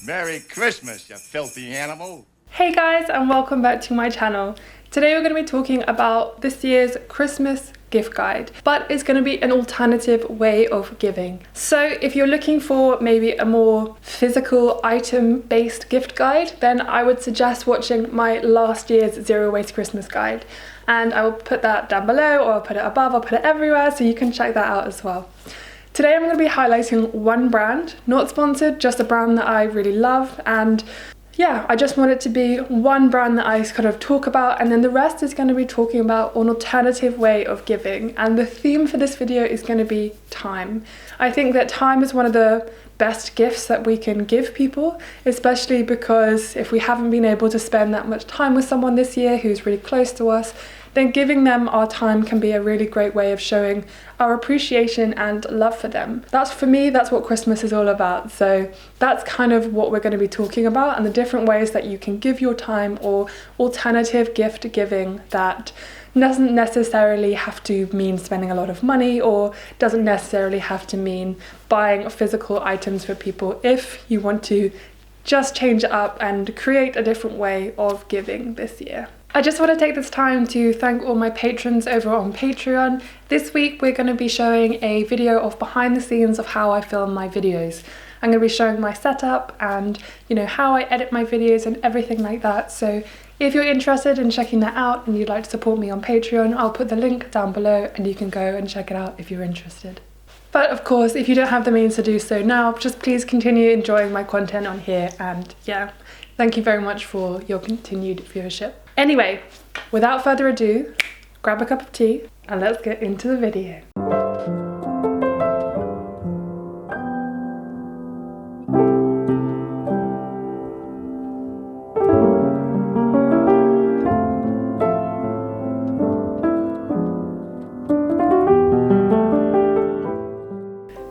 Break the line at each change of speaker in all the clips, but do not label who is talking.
Merry Christmas, you filthy animal.
Hey guys, and welcome back to my channel. Today we're going to be talking about this year's Christmas gift guide, but it's going to be an alternative way of giving. So if you're looking for maybe a more physical item based gift guide, then I would suggest watching my last year's Zero Waste Christmas guide. And I will put that down below, or I'll put it above, I'll put it everywhere, so you can check that out as well. Today I'm going to be highlighting one brand, not sponsored, just a brand that I really love, and yeah, I just want it to be one brand that I kind of talk about, and then the rest is going to be talking about an alternative way of giving. And the theme for this video is going to be time. I think that time is one of the best gifts that we can give people, especially because if we haven't been able to spend that much time with someone this year who's really close to us, then giving them our time can be a really great way of showing our appreciation and love for them. For me, that's what Christmas is all about. So that's kind of what we're going to be talking about, and the different ways that you can give your time, or alternative gift giving that doesn't necessarily have to mean spending a lot of money, or doesn't necessarily have to mean buying physical items for people, if you want to just change it up and create a different way of giving this year. I just want to take this time to thank all my patrons over on Patreon. This week we're going to be showing a video of behind the scenes of how I film my videos. I'm going to be showing my setup and, how I edit my videos and everything like that. So if you're interested in checking that out and you'd like to support me on Patreon, I'll put the link down below and you can go and check it out if you're interested. But of course, if you don't have the means to do so now, just please continue enjoying my content on here, and yeah, thank you very much for your continued viewership. Anyway, without further ado, grab a cup of tea and let's get into the video.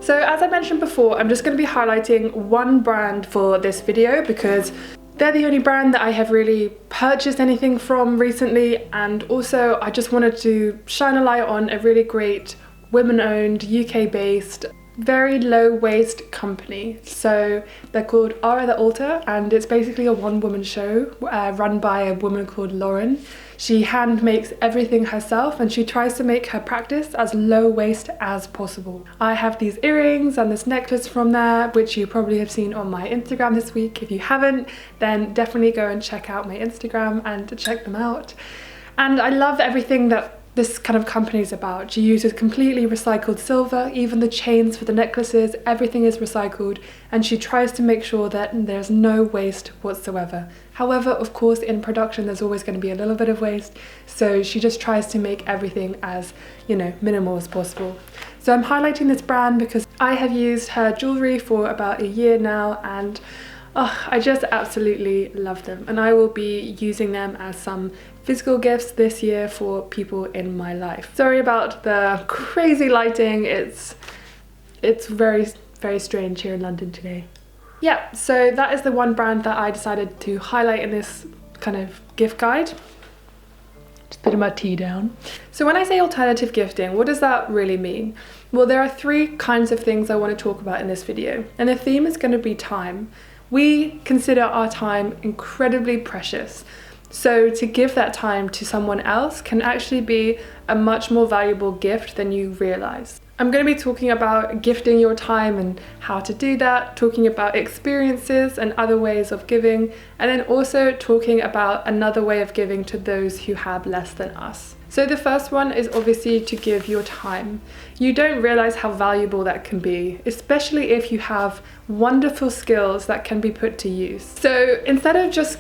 So as I mentioned before, I'm just going to be highlighting one brand for this video because they're the only brand that I have really purchased anything from recently, and also I just wanted to shine a light on a really great women-owned, UK-based, very low-waste company. So they're called Aria Altar, and it's basically a one-woman show run by a woman called Lauren. She hand makes everything herself, and she tries to make her practice as low waste as possible. I have these earrings and this necklace from there, which you probably have seen on my Instagram this week. If you haven't, then definitely go and check out my Instagram and check them out. And I love everything that this kind of company is about. She uses completely recycled silver, even the chains for the necklaces, everything is recycled, and she tries to make sure that there's no waste whatsoever. However, of course, in production there's always going to be a little bit of waste, so she just tries to make everything as, minimal as possible. So I'm highlighting this brand because I have used her jewellery for about a year now, and I just absolutely love them, and I will be using them as some physical gifts this year for people in my life. Sorry about the crazy lighting, it's very, very strange here in London today. Yeah, so that is the one brand that I decided to highlight in this kind of gift guide. Just putting my tea down. So when I say alternative gifting, what does that really mean? Well, there are three kinds of things I want to talk about in this video, and the theme is going to be time. We consider our time incredibly precious. So to give that time to someone else can actually be a much more valuable gift than you realize. I'm going to be talking about gifting your time and how to do that, talking about experiences and other ways of giving, and then also talking about another way of giving to those who have less than us. So the first one is obviously to give your time. You don't realize how valuable that can be, especially if you have wonderful skills that can be put to use. So instead of just,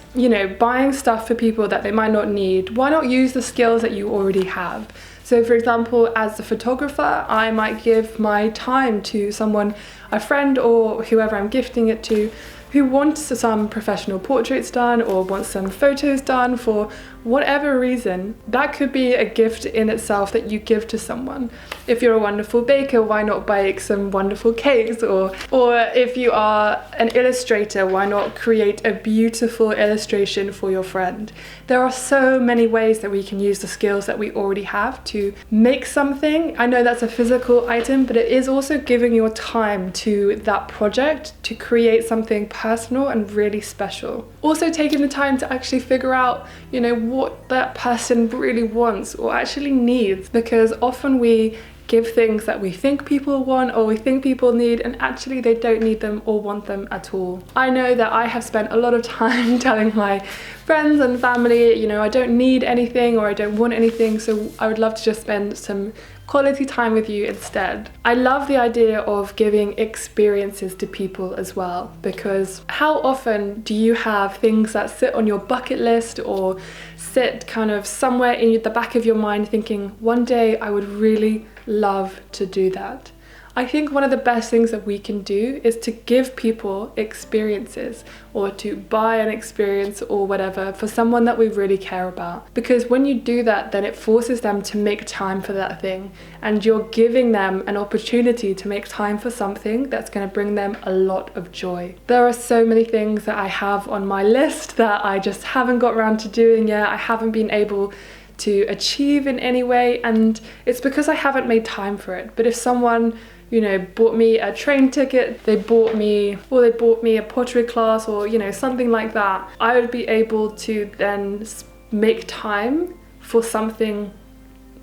buying stuff for people that they might not need, why not use the skills that you already have? So for example, as a photographer, I might give my time to someone, a friend or whoever I'm gifting it to, who wants some professional portraits done or wants some photos done for whatever reason. That could be a gift in itself that you give to someone. If you're a wonderful baker, why not bake some wonderful cakes? Or if you are an illustrator, why not create a beautiful illustration for your friend? There are so many ways that we can use the skills that we already have to make something. I know that's a physical item, but it is also giving your time to that project to create something personal and really special. Also taking the time to actually figure out, you know, what that person really wants or actually needs, because often we give things that we think people want or we think people need, and actually they don't need them or want them at all. I know that I have spent a lot of time telling my friends and family, you know, I don't need anything or I don't want anything, so I would love to just spend some quality time with you instead. I love the idea of giving experiences to people as well, because how often do you have things that sit on your bucket list or sit kind of somewhere in the back of your mind thinking, one day I would really love to do that. I think one of the best things that we can do is to give people experiences, or to buy an experience or whatever for someone that we really care about. Because when you do that, then it forces them to make time for that thing, and you're giving them an opportunity to make time for something that's going to bring them a lot of joy. There are so many things that I have on my list that I just haven't got around to doing yet. I haven't been able to achieve in any way, and it's because I haven't made time for it. But if someone, you know, bought me a train ticket, they bought me a pottery class, or, you know, something like that, I would be able to then make time for something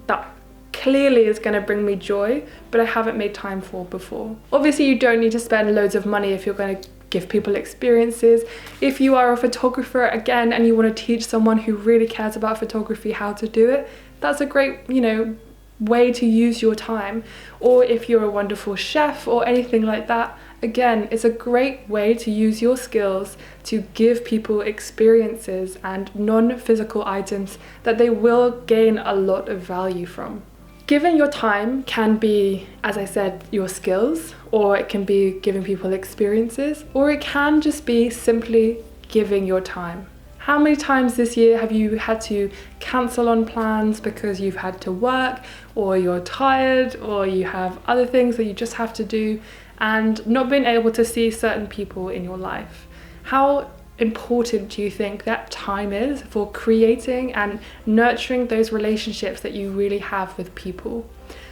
that clearly is going to bring me joy, but I haven't made time for before. Obviously, you don't need to spend loads of money if you're going to give people experiences. If you are a photographer, again, and you want to teach someone who really cares about photography how to do it, that's a great, you know, way to use your time. Or if you're a wonderful chef or anything like that, again, it's a great way to use your skills to give people experiences and non-physical items that they will gain a lot of value from. Giving your time can be, as I said, your skills, or it can be giving people experiences, or it can just be simply giving your time. How many times this year have you had to cancel on plans because you've had to work, or you're tired, or you have other things that you just have to do, and not been able to see certain people in your life? How important do you think that time is for creating and nurturing those relationships that you really have with people?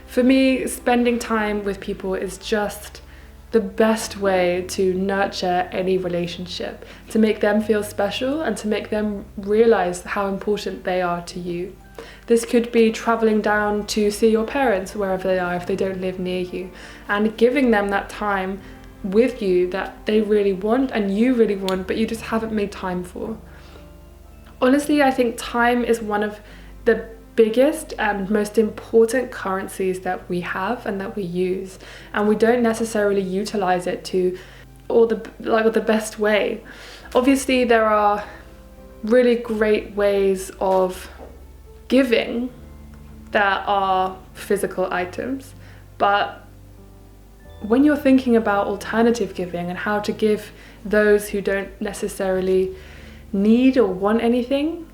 For me, spending time with people is just the best way to nurture any relationship, to make them feel special and to make them realize how important they are to you. This could be traveling down to see your parents wherever they are if they don't live near you, and giving them that time with you that they really want and you really want, but you just haven't made time for. Honestly, I think time is one of the biggest and most important currencies that we have and that we use, and we don't necessarily utilize it to the best way. Obviously, there are really great ways of giving that are physical items, but when you're thinking about alternative giving and how to give those who don't necessarily need or want anything,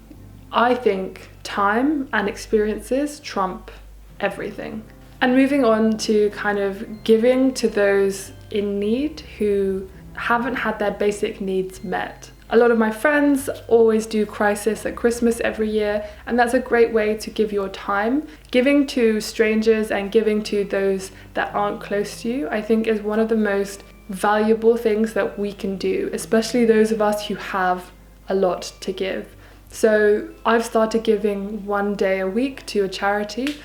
I think time and experiences trump everything. And moving on to kind of giving to those in need who haven't had their basic needs met. A lot of my friends always do crisis at Christmas every year, and that's a great way to give your time. Giving to strangers and giving to those that aren't close to you, I think, is one of the most valuable things that we can do, especially those of us who have a lot to give. So I've started giving one day a week to a charity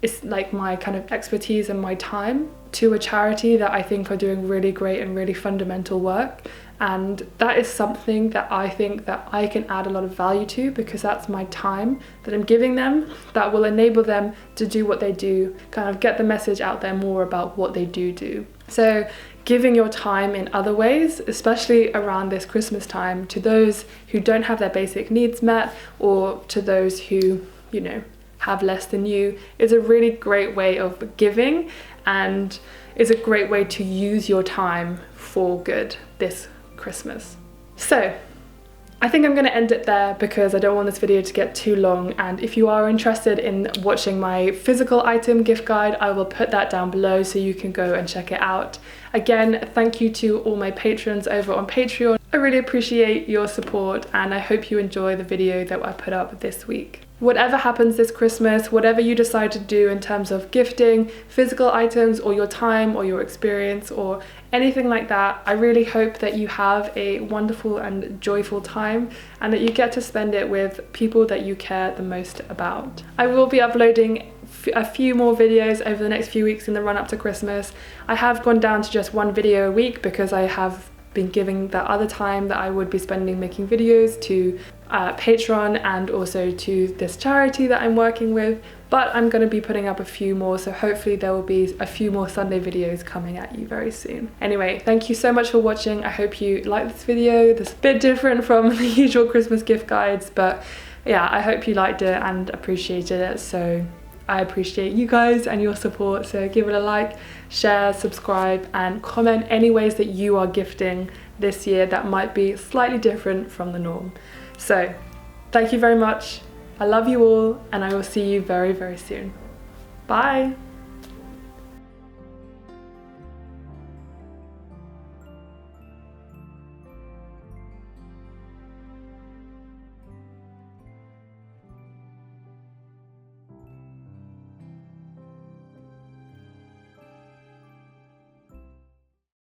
it's like my kind of expertise and my time to a charity that I think are doing really great and really fundamental work. And that is something that I think that I can add a lot of value to, because that's my time that I'm giving them that will enable them to do what they do, kind of get the message out there more about what they do. So giving your time in other ways, especially around this Christmas time, to those who don't have their basic needs met, or to those who, you know, have less than you, is a really great way of giving, and is a great way to use your time for good this Christmas. So I think I'm going to end it there because I don't want this video to get too long, and if you are interested in watching my physical item gift guide, I will put that down below so you can go and check it out. Again, thank you to all my patrons over on Patreon. I really appreciate your support and I hope you enjoy the video that I put up this week. Whatever happens this Christmas, whatever you decide to do in terms of gifting, physical items, or your time or your experience or anything like that, I really hope that you have a wonderful and joyful time and that you get to spend it with people that you care the most about. I will be uploading a few more videos over the next few weeks in the run up to Christmas. I have gone down to just one video a week because I have been giving that other time that I would be spending making videos to Patreon and also to this charity that I'm working with, but I'm going to be putting up a few more, so hopefully there will be a few more Sunday videos coming at you very soon. Anyway, thank you so much for watching. I hope you liked this video. This is a bit different from the usual Christmas gift guides, but yeah, I hope you liked it and appreciated it. So I appreciate you guys and your support, so give it a like, share, subscribe and comment any ways that you are gifting this year that might be slightly different from the norm. So thank you very much, I love you all and I will see you very, very soon. Bye!